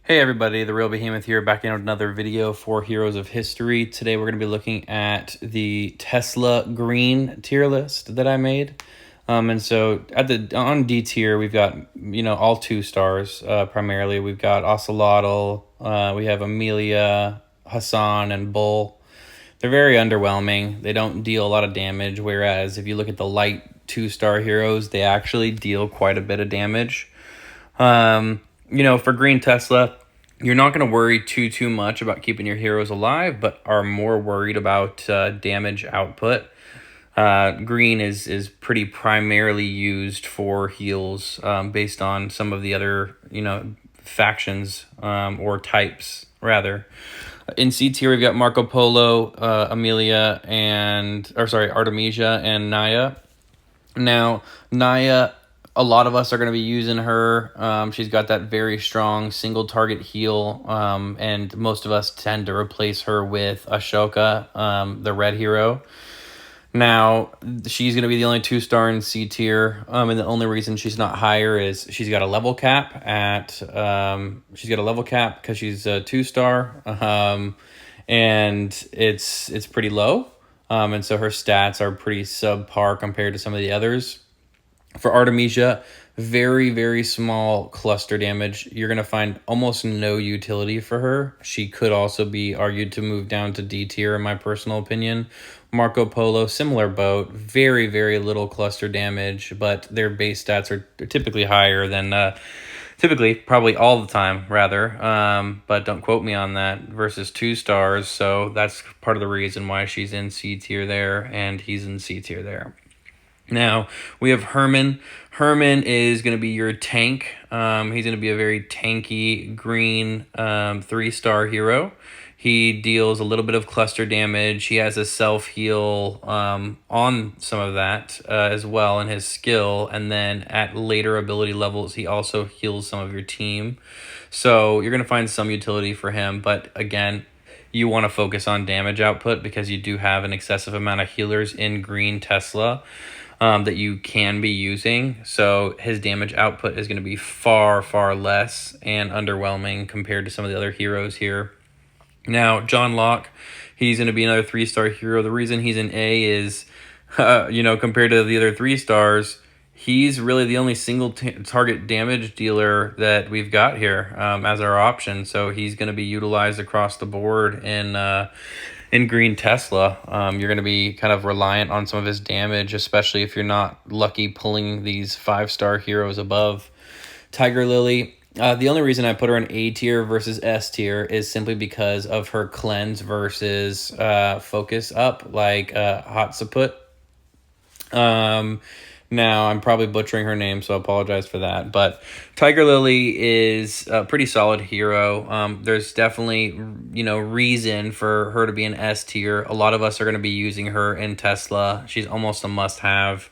Hey everybody, the Real Behemoth here, back in with another video for Heroes of History. Today we're going to be looking at the Tesla green tier list that I made. And so on D tier, we've got, all 2 stars, primarily. We've got Ocelotl, we have Amelia, Hassan, and Bull. They're very underwhelming. They don't deal a lot of damage, whereas if you look at the light 2-star heroes, they actually deal quite a bit of damage. For green Tesla, you're not going to worry too much about keeping your heroes alive, but are more worried about damage output. Green is pretty primarily used for heals, based on some of the other, factions, or types, rather. In C tier, we've got Marco Polo, Amelia, Artemisia, and Naya. Now, Naya, a lot of us are going to be using her. She's got that very strong single target heal, and most of us tend to replace her with Ashoka, the red hero. Now, she's going to be the only 2-star in C tier, and the only reason she's not higher is she's got a level cap because she's a 2-star, and it's pretty low, and so her stats are pretty subpar compared to some of the others. For Artemisia, very, very small cluster damage. You're going to find almost no utility for her. She could also be argued to move down to D tier, in my personal opinion. Marco Polo, similar boat. Very, very little cluster damage, but their base stats are typically higher than... Typically, probably all the time, rather, but don't quote me on that, versus 2 stars, so that's part of the reason why she's in C tier there, and he's in C tier there. Now, we have Herman. Herman is going to be your tank. He's going to be a very tanky green 3-star hero. He deals a little bit of cluster damage. He has a self-heal on some of that as well in his skill. And then at later ability levels, he also heals some of your team. So you're going to find some utility for him. But again, you want to focus on damage output because you do have an excessive amount of healers in green Tesla that you can be using. So his damage output is going to be far, far less and underwhelming compared to some of the other heroes here. Now, John Locke, he's going to be another 3-star hero. The reason he's an A is, compared to the other 3 stars, he's really the only single target damage dealer that we've got here as our option. So he's going to be utilized across the board in green Tesla. You're going to be kind of reliant on some of his damage, especially if you're not lucky pulling these 5-star heroes above. Tiger Lily, the only reason I put her in A tier versus S tier is simply because of her cleanse versus focus up, like Hotsaput. Now, I'm probably butchering her name, so I apologize for that. But Tiger Lily is a pretty solid hero. There's definitely, reason for her to be an S tier. A lot of us are going to be using her in Tesla. She's almost a must-have.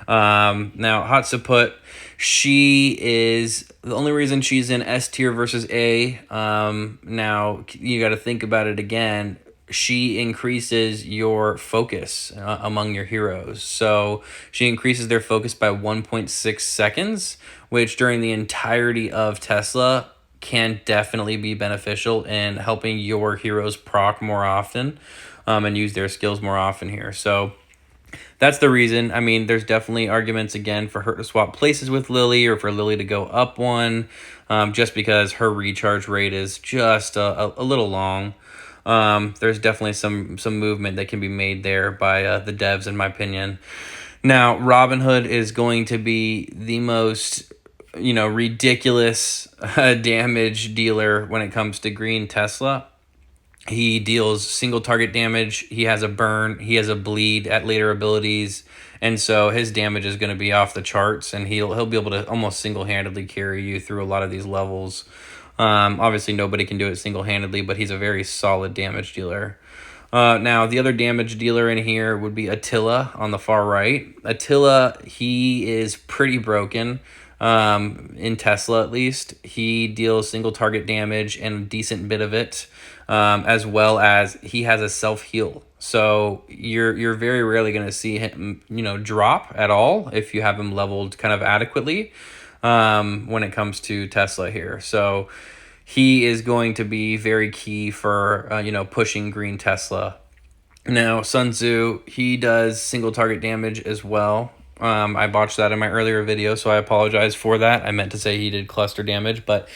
Now, Hotsaput, she is... The only reason she's in S tier versus A, now, you got to think about it again. She increases your focus among your heroes. So she increases their focus by 1.6 seconds, which during the entirety of Tesla can definitely be beneficial in helping your heroes proc more often and use their skills more often here. So that's the reason. I mean, there's definitely arguments, again, for her to swap places with Lily or for Lily to go up one, just because her recharge rate is just a little long. There's definitely some movement that can be made there by the devs, in my opinion. Now, Robin Hood is going to be the most, ridiculous damage dealer when it comes to green Tesla. He deals single target damage. He has a burn. He has a bleed at later abilities. And so his damage is going to be off the charts, and he'll be able to almost single-handedly carry you through a lot of these levels. Obviously, nobody can do it single-handedly, but he's a very solid damage dealer. Now, the other damage dealer in here would be Attila on the far right. Attila, he is pretty broken, in Tesla at least. He deals single-target damage and a decent bit of it, as well as he has a self-heal. So you're very rarely going to see him, drop at all if you have him leveled kind of adequately when it comes to Tesla here. So he is going to be very key for, pushing green Tesla. Now, Sun Tzu, he does single target damage as well. I botched that in my earlier video, so I apologize for that. I meant to say he did cluster damage, but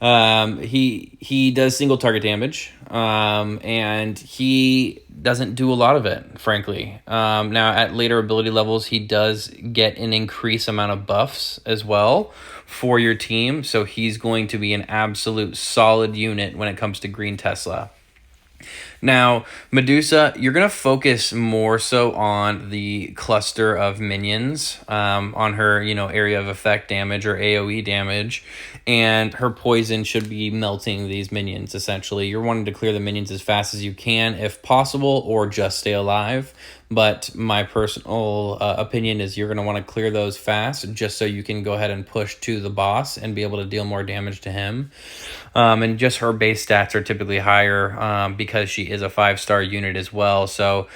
he does single target damage, and he doesn't do a lot of it, frankly. Now, at later ability levels, he does get an increased amount of buffs as well for your team, so he's going to be an absolute solid unit when it comes to green Tesla. Now, Medusa, you're going to focus more so on the cluster of minions, on her, area of effect damage or AoE damage, and her poison should be melting these minions, essentially. You're wanting to clear the minions as fast as you can, if possible, or just stay alive. But my personal opinion is you're going to want to clear those fast just so you can go ahead and push to the boss and be able to deal more damage to him. And just her base stats are typically higher because she is a 5-star unit as well. So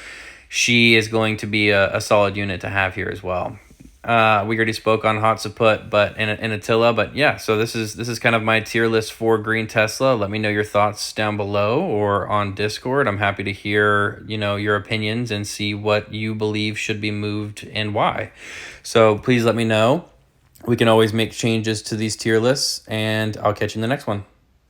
she is going to be a solid unit to have here as well. We already spoke on Hatsaput, but in Attila, but yeah. So this is kind of my tier list for green Tesla. Let me know your thoughts down below or on Discord. I'm happy to hear your opinions and see what you believe should be moved and why. So please let me know. We can always make changes to these tier lists, and I'll catch you in the next one.